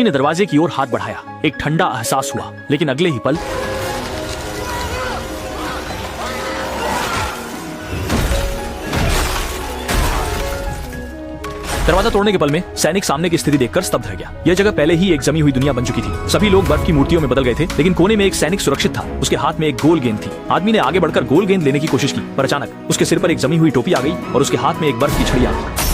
ने दरवाजे की ओर हाथ बढ़ाया। एक ठंडा एहसास हुआ, लेकिन अगले ही पल दरवाजा तोड़ने के पल में सैनिक सामने की स्थिति देखकर स्तब्ध रह गया। यह जगह पहले ही एक जमी हुई दुनिया बन चुकी थी। सभी लोग बर्फ की मूर्तियों में बदल गए थे, लेकिन कोने में एक सैनिक सुरक्षित था। उसके हाथ में एक गोल गेंद थी। आदमी ने आगे बढ़कर गोल गेंद लेने की कोशिश की, पर अचानक उसके सिर पर एक जमी हुई टोपी आ गई और उसके हाथ में एक बर्फ की छड़ी आ गई।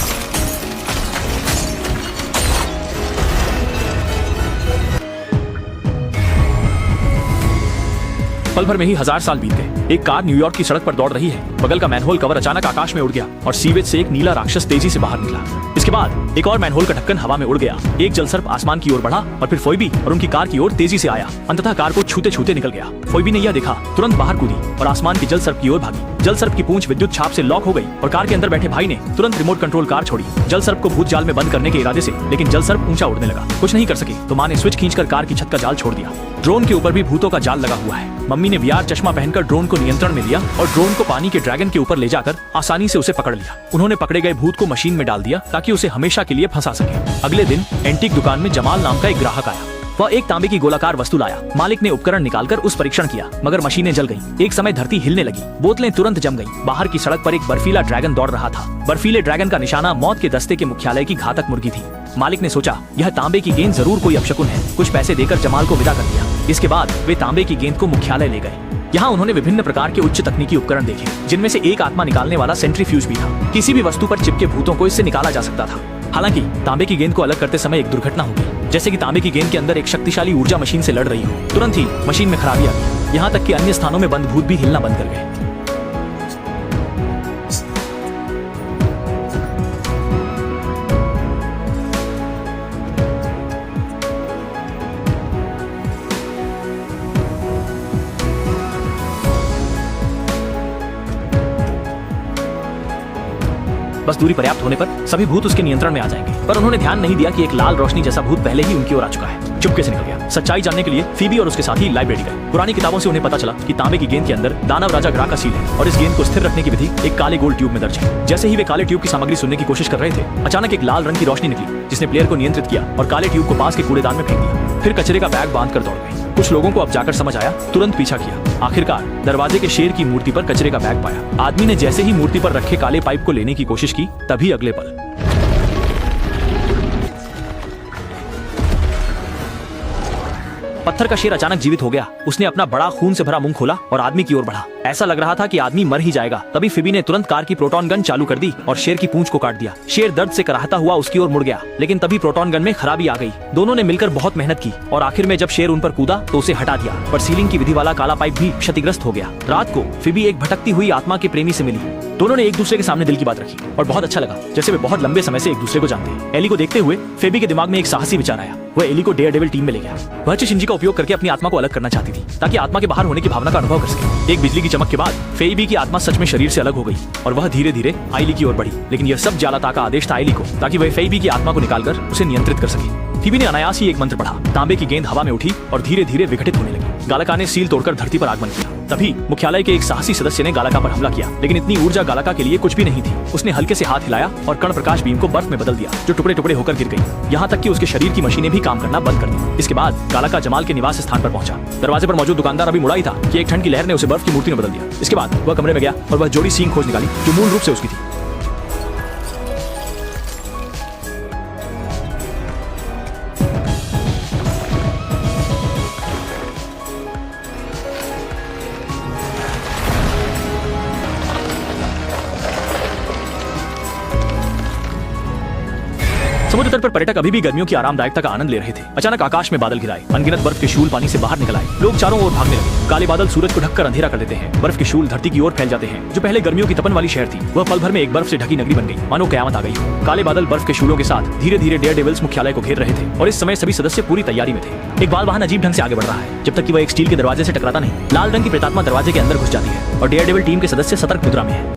पल भर में ही 1000 साल बीत गए। एक कार न्यूयॉर्क की सड़क पर दौड़ रही है। बगल का मैनहोल कवर अचानक आकाश में उड़ गया और सीवेज से एक नीला राक्षस तेजी से बाहर निकला। इसके बाद एक और मैनहोल का ढक्कन हवा में उड़ गया। एक जलसर्प आसमान की ओर बढ़ा और फिर फोइबी और उनकी कार की ओर तेजी से आया। अंततः कार को छूते छूते निकल गया। फोइबी ने यह देखा, तुरंत बाहर कूदी और आसमान के जलसर्प की ओर भागी। जलसर्प की पूंछ विद्युत छाप से लॉक हो गई और कार के अंदर बैठे भाई ने तुरंत रिमोट कंट्रोल कार छोड़ी, जलसर्प को भूत जाल में बंद करने के इरादे से। लेकिन जलसर्प ऊंचा उड़ने लगा। कुछ नहीं कर सके तो माँ ने स्विच खींचकर कार की छत का जाल छोड़ दिया। ड्रोन के ऊपर भी भूतों का जाल लगा हुआ है। मम्मी ने VR चश्मा पहनकर ड्रोन को नियंत्रण में लिया और ड्रोन को पानी के ड्रैगन के ऊपर ले जाकर आसानी से उसे पकड़ लिया। उन्होंने पकड़े गए भूत को मशीन में डाल दिया ताकि उसे हमेशा के लिए फंसा सके। अगले दिन एंटीक दुकान में जमाल नाम का एक ग्राहक आया। वह एक तांबे की गोलाकार वस्तु लाया। मालिक ने उपकरण निकालकर उस परीक्षण किया, मगर मशीनें जल गईं। एक समय धरती हिलने लगी, बोतलें तुरंत जम गईं। बाहर की सड़क पर एक बर्फीला ड्रैगन दौड़ रहा था। बर्फीले ड्रैगन का निशाना मौत के दस्ते के मुख्यालय की घातक मुर्गी थी। मालिक ने सोचा, यह तांबे की गेंद जरूर कोई अपशकुन है। कुछ पैसे देकर जमाल को विदा कर दिया। इसके बाद वे तांबे की गेंद को मुख्यालय ले गए। यहाँ उन्होंने विभिन्न प्रकार के उच्च तकनीकी उपकरण देखे, जिनमें से एक आत्मा निकालने वाला सेंट्रीफ्यूज भी था। किसी भी वस्तु पर चिपके भूतों को इससे निकाला जा सकता था। हालांकि तांबे की गेंद को अलग करते समय एक दुर्घटना हो गई, जैसे कि तांबे की गेंद के अंदर एक शक्तिशाली ऊर्जा मशीन से लड़ रही हो। तुरंत ही मशीन में खराबी आ गई। यहाँ तक कि अन्य स्थानों में बंद भूत भी हिलना बंद कर गए। बस दूरी पर्याप्त होने पर सभी भूत उसके नियंत्रण में आ जाएंगे। पर उन्होंने ध्यान नहीं दिया कि एक लाल रोशनी जैसा भूत पहले ही उनकी ओर आ चुका है। चुपके से निकल गया। सच्चाई जानने के लिए फीबी और उसके साथी लाइब्रेरी गए। पुरानी किताबों से उन्हें पता चला कि तांबे की गेंद के अंदर दानव राजा ग्रा का सील है और इस गेंद को स्थिर रखने की विधि एक काले गोल ट्यूब में दर्ज है। जैसे ही वे काले ट्यूब की सामग्री सुनने की कोशिश कर रहे थे, अचानक एक लाल रंग की रोशनी निकली, जिसने प्लेयर को नियंत्रित किया और काले ट्यूब को पास के कूड़ेदान में फेंक दिया। फिर कचरे का बैग बांधकर दौड़ गए। कुछ लोगों को अब जाकर समझ आया, तुरंत पीछा किया। आखिरकार दरवाजे के शेर की मूर्ति पर कचरे का बैग पाया। आदमी ने जैसे ही मूर्ति पर रखे काले पाइप को लेने की कोशिश की, तभी अगले पल पत्थर का शेर अचानक जीवित हो गया। उसने अपना बड़ा खून से भरा मुंह खोला और आदमी की ओर बढ़ा। ऐसा लग रहा था कि आदमी मर ही जाएगा। तभी फिबी ने तुरंत कार की प्रोटॉन गन चालू कर दी और शेर की पूंछ को काट दिया। शेर दर्द से कराहता हुआ उसकी ओर मुड़ गया, लेकिन तभी प्रोटॉन गन में खराबी आ गई। दोनों ने मिलकर बहुत मेहनत की और आखिर में जब शेर उन पर कूदा तो उसे हटा दिया, पर सीलिंग की विधि वाला काला पाइप भी क्षतिग्रस्त हो गया। रात को फिबी एक भटकती हुई आत्मा के प्रेमी से मिली। दोनों ने एक दूसरे के सामने दिल की बात रखी और बहुत अच्छा लगा, जैसे वे बहुत लंबे समय से एक दूसरे को जानते हैं। एली को देखते हुए फेबी के दिमाग में एक साहसी विचार आया। वह एली को डेयरडेविल टीम में ले गया। वह शिंजी का उपयोग करके अपनी आत्मा को अलग करना चाहती थी, ताकि आत्मा के बाहर होने की भावना का अनुभव कर सके। एक बिजली की चमक के बाद फेबी की आत्मा सच में शरीर से अलग हो गई और वह धीरे धीरे आइली की ओर बढ़ी। लेकिन यह सब जालाता का आदेश था आइली को, ताकि वह फेबी की आत्मा को निकालकर उसे नियंत्रित कर सके। फिबी ने अनायास ही एक मंत्र पढ़ा। तांबे की गेंद हवा में उठी और धीरे धीरे विघटित होने लगी। गालाका ने सील तोड़कर धरती पर आगमन किया। तभी मुख्यालय के एक साहसी सदस्य ने गालाका पर हमला किया, लेकिन इतनी ऊर्जा गालाका के लिए कुछ भी नहीं थी। उसने हल्के से हाथ हिलाया और कण प्रकाश बीम को बर्फ में बदल दिया, जो टुकड़े टुकड़े होकर गिर गई। यहाँ तक कि उसके शरीर की मशीनें भी काम करना बंद कर दी। इसके बाद गालाका जमाल के निवास स्थान पर पहुंचा। दरवाजे पर मौजूद दुकानदार अभी मुड़ा ही था कि एक ठंड की लहर ने उसे बर्फ की मूर्ति में बदल दिया। इसके बाद वह कमरे में गया और वह जोड़ी सींग खोज निकाली जो मूल रूप से उसकी थी। समुद्र तट पर पर्यटक अभी भी गर्मियों की आरामदायकता का आनंद ले रहे थे। अचानक आकाश में बादल घिराए। अनगिनत बर्फ के शूल पानी से बाहर निकल आए। लोग चारों ओर भागने लगे। काले बादल सूरज को ढककर अंधेरा कर देते हैं। बर्फ के शूल धरती की ओर फैल जाते हैं। जो पहले गर्मियों की तपन वाली शहर थी, वह पल भर में एक बर्फ से ढकी नगरी बन गई, मानो कयामत आ गई हो। काले बादल बर्फ के शूलों के साथ धीरे धीरे डेयरडेविल्स मुख्यालय को घेर रहे थे और इस समय सभी सदस्य पूरी तैयारी में थे। एक बाल वाहन अजीब ढंग से आगे बढ़ रहा है, जब तक कि वह एक स्टील के दरवाजे से टकराता नहीं। लाल रंग की प्रेतात्मा दरवाजे के अंदर घुस जाती है और डेयरडेविल टीम के सदस्य सतर्क मुद्रा में है।